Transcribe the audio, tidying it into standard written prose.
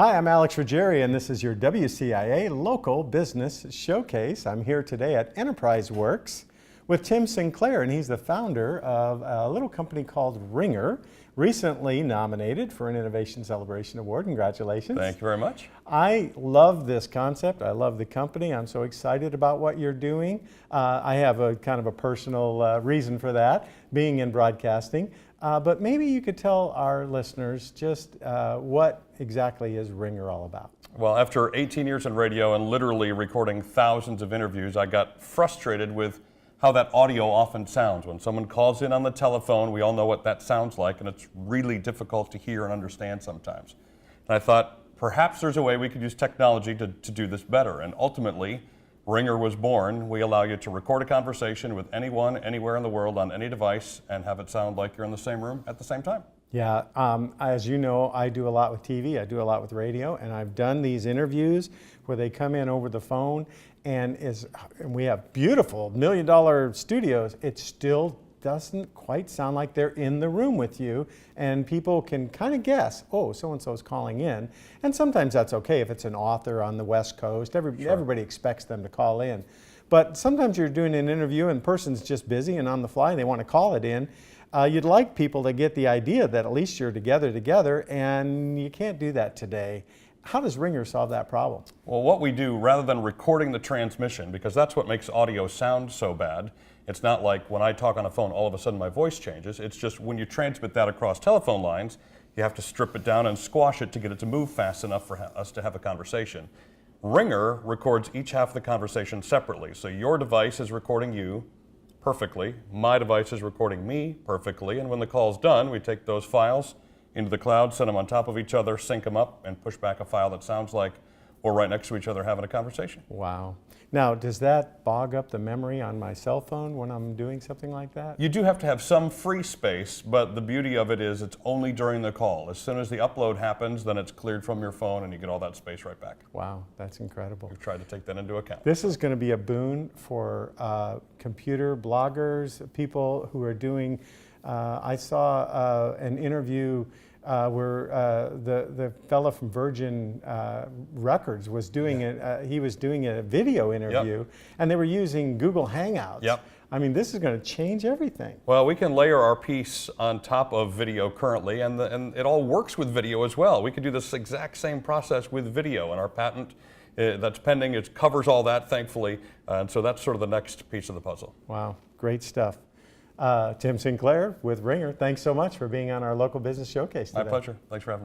Hi, I'm Alex Ruggieri, and this is your WCIA Local Business Showcase. I'm here today at Enterprise Works with Tim Sinclair, and he's the founder of a little company called RINGR, recently nominated for an Innovation Celebration Award. Congratulations. Thank you very much. I love this concept. I love the company. I'm so excited about what you're doing. I have a kind of a personal reason for that, being in broadcasting. But maybe you could tell our listeners just what exactly is RINGR all about. Well, after 18 years in radio and literally recording thousands of interviews, I got frustrated with how that audio often sounds. When someone calls in on the telephone, we all know what that sounds like, and it's really difficult to hear and understand sometimes. And I thought, perhaps there's a way we could use technology to do this better. And ultimately, RINGR was born. We allow you to record a conversation with anyone, anywhere in the world, on any device, and have it sound like you're in the same room at the same time. Yeah, as you know, I do a lot with TV, I do a lot with radio, and I've done these interviews where they come in over the phone, and we have beautiful $1 million studios. It still doesn't quite sound like they're in the room with you, and people can kind of guess, oh, so-and-so's calling in. And sometimes that's okay if it's an author on the West Coast. Everybody expects them to call in. But sometimes you're doing an interview and the person's just busy and on the fly and they want to call it in. You'd like people to get the idea that at least you're together, and you can't do that today. How does RINGR solve that problem? Well, what we do, rather than recording the transmission, because that's what makes audio sound so bad, it's not like when I talk on a phone, all of a sudden my voice changes. It's just when you transmit that across telephone lines, you have to strip it down and squash it to get it to move fast enough for us to have a conversation. RINGR records each half of the conversation separately. So your device is recording you perfectly, my device is recording me perfectly, and when the call's done, we take those files into the cloud, send them on top of each other, sync them up, and push back a file that sounds like we're right next to each other having a conversation. Wow. Now, does that bog up the memory on my cell phone when I'm doing something like that? You do have to have some free space, but the beauty of it is it's only during the call. As soon as the upload happens, then it's cleared from your phone and you get all that space right back. Wow, that's incredible. We've tried to take that into account. This is going to be a boon for computer bloggers, people who are doing, I saw an interview where the fellow from Virgin Records was doing it. He was doing a video interview, and they were using Google Hangouts. Yep. I mean, this is going to change everything. Well, we can layer our piece on top of video currently, and it all works with video as well. We could do this exact same process with video, and our patent that's pending, it covers all that, thankfully, and so that's sort of the next piece of the puzzle. Wow, great stuff. Tim Sinclair with RINGR, thanks so much for being on our Local Business Showcase today. My pleasure. Thanks for having me.